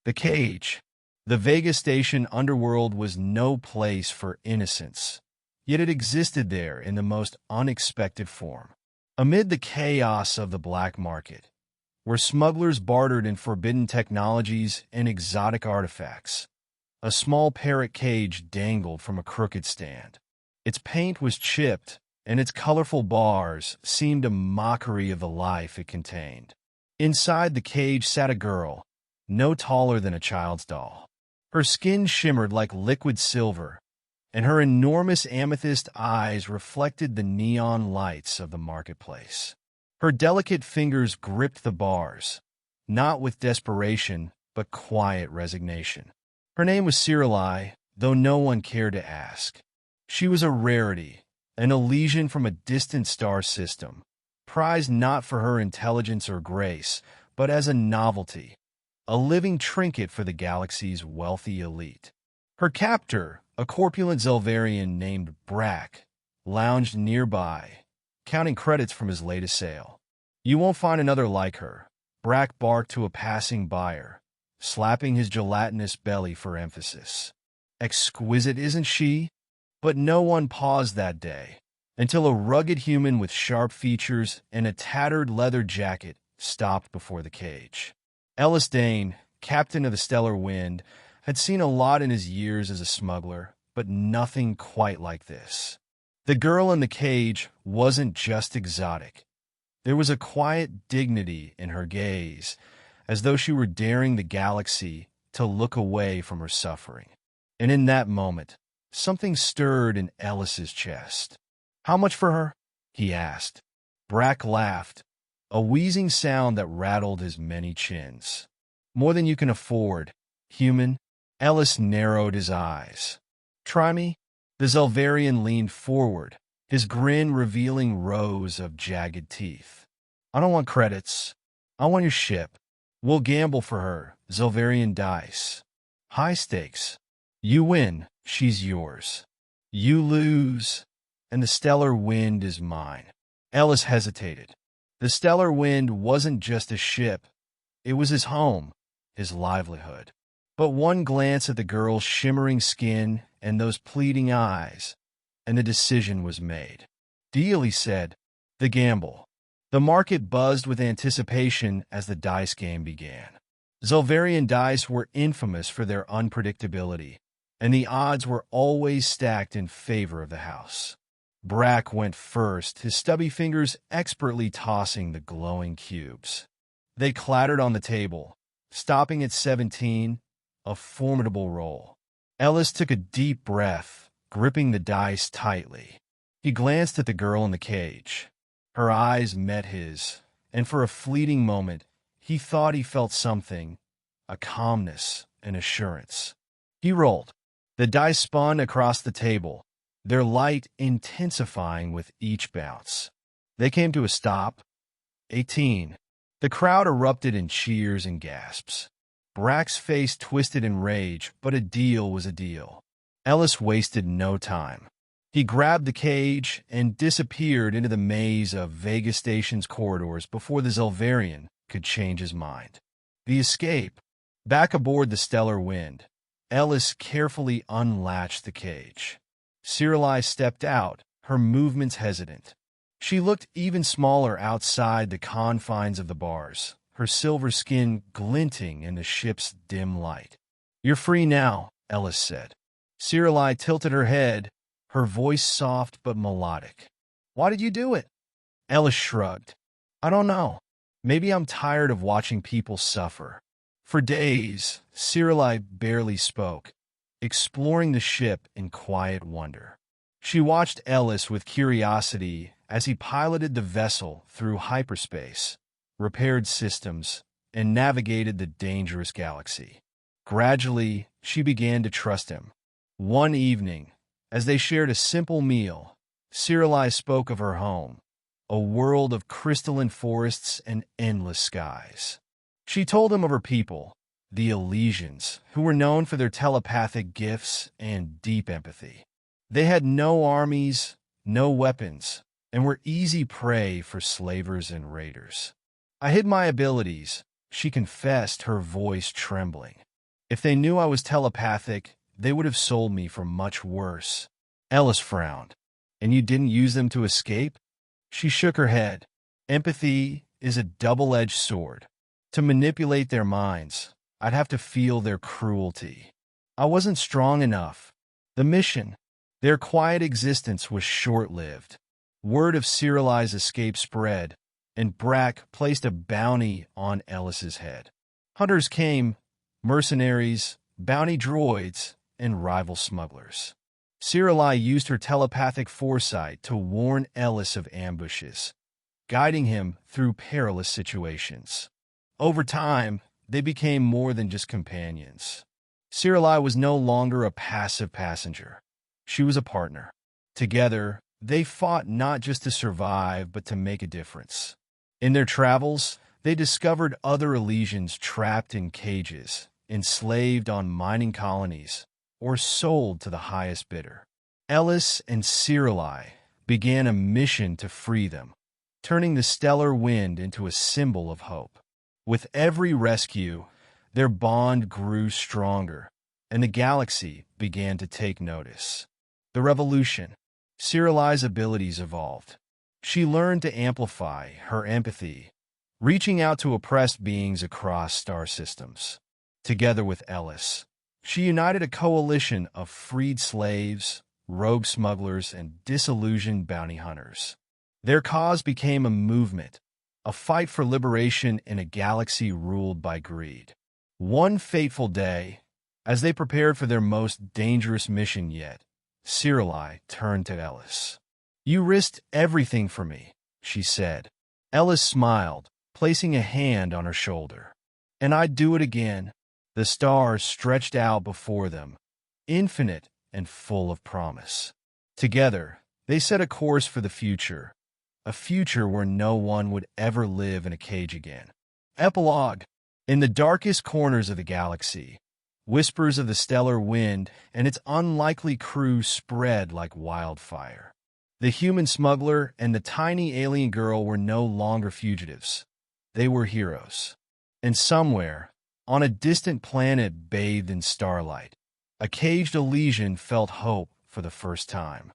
The cage. The Vega Station underworld was no place for innocence, yet it existed there in the most unexpected form. Amid the chaos of the black market, where smugglers bartered in forbidden technologies and exotic artifacts, a small parrot cage dangled from a crooked stand. Its paint was chipped, and its colorful bars seemed a mockery of the life it contained. Inside the cage sat a girl, no taller than a child's doll. Her skin shimmered like liquid silver, and her enormous amethyst eyes reflected the neon lights of the marketplace. Her delicate fingers gripped the bars, not with desperation, but quiet resignation. Her name was Sirili, though no one cared to ask. She was a rarity, an Elysian from a distant star system, prized not for her intelligence or grace, but as a novelty, a living trinket for the galaxy's wealthy elite. Her captor, a corpulent Zelvarian named Brack, lounged nearby, counting credits from his latest sale. "You won't find another like her," Brack barked to a passing buyer, slapping his gelatinous belly for emphasis. "Exquisite, isn't she?" But no one paused that day, until a rugged human with sharp features and a tattered leather jacket stopped before the cage. Ellis Dane, captain of the Stellar Wind, had seen a lot in his years as a smuggler, but nothing quite like this. The girl in the cage wasn't just exotic. There was a quiet dignity in her gaze, as though she were daring the galaxy to look away from her suffering. And in that moment, something stirred in Ellis's chest. "How much for her?" he asked. Brack laughed, a wheezing sound that rattled his many chins. "More than you can afford, human." Ellis narrowed his eyes. "Try me?" The Zelvarian leaned forward, his grin revealing rows of jagged teeth. "I don't want credits. I want your ship. We'll gamble for her, Zelvarian dice. High stakes. You win, she's yours. You lose, and the stellar wind is mine." Ellis hesitated. The stellar wind wasn't just a ship. It was his home, his livelihood. But one glance at the girl's shimmering skin and those pleading eyes, and the decision was made. "Deal," he said. The gamble. The market buzzed with anticipation as the dice game began. Zelvarian dice were infamous for their unpredictability, and the odds were always stacked in favor of the house. Brack went first, his stubby fingers expertly tossing the glowing cubes. They clattered on the table, stopping at 17, a formidable roll. Ellis took a deep breath, gripping the dice tightly. He glanced at the girl in the cage. Her eyes met his, and for a fleeting moment, he thought he felt something, a calmness, an assurance. He rolled. The dice spun across the table, their light intensifying with each bounce. They came to a stop. 18. The crowd erupted in cheers and gasps. Brack's face twisted in rage, but a deal was a deal. Ellis wasted no time. He grabbed the cage and disappeared into the maze of Vega Station's corridors before the Zelvarian could change his mind. The escape. Back aboard the Stellar Wind, Ellis carefully unlatched the cage. Sirili stepped out, her movements hesitant. She looked even smaller outside the confines of the bars, her silver skin glinting in the ship's dim light. "You're free now," Ellis said. Sirili tilted her head, her voice soft but melodic. "Why did you do it?" Ellis shrugged. "I don't know. Maybe I'm tired of watching people suffer." For days, Sirili barely spoke, exploring the ship in quiet wonder. She watched Ellis with curiosity as he piloted the vessel through hyperspace, repaired systems, and navigated the dangerous galaxy. Gradually, she began to trust him. One evening, as they shared a simple meal, Sirili spoke of her home, a world of crystalline forests and endless skies. She told him of her people, the Elysians, who were known for their telepathic gifts and deep empathy. They had no armies, no weapons, and were easy prey for slavers and raiders. "I hid my abilities," she confessed, her voice trembling. If they knew I was telepathic, they would have sold me for much worse. Ellis frowned. And you didn't use them to escape? She shook her head. Empathy is a double-edged sword. To manipulate their minds, I'd have to feel their cruelty. I wasn't strong enough. The mission, their quiet existence was short-lived. Word of Sirili's escape spread, and Brack placed a bounty on Ellis's head. Hunters came, mercenaries, bounty droids, and rival smugglers. Sirili used her telepathic foresight to warn Ellis of ambushes, guiding him through perilous situations. Over time, they became more than just companions. Sirili was no longer a passive passenger. She was a partner. Together, they fought not just to survive, but to make a difference. In their travels, they discovered other Elysians trapped in cages, enslaved on mining colonies, or sold to the highest bidder. Ellis and Sirili began a mission to free them, turning the stellar wind into a symbol of hope. With every rescue, their bond grew stronger, and the galaxy began to take notice. The revolution. Sirili's abilities evolved. She learned to amplify her empathy, reaching out to oppressed beings across star systems. Together with Ellis, she united a coalition of freed slaves, rogue smugglers, and disillusioned bounty hunters. Their cause became a movement, a fight for liberation in a galaxy ruled by greed. One fateful day, as they prepared for their most dangerous mission yet, Sirili turned to Ellis. "You risked everything for me," she said. Ellis smiled, placing a hand on her shoulder. "And I'd do it again." The stars stretched out before them, infinite and full of promise. Together, they set a course for the future, a future where no one would ever live in a cage again. Epilogue. In the darkest corners of the galaxy, whispers of the stellar wind and its unlikely crew spread like wildfire. The human smuggler and the tiny alien girl were no longer fugitives. They were heroes. And somewhere, on a distant planet bathed in starlight, a caged Elysian felt hope for the first time.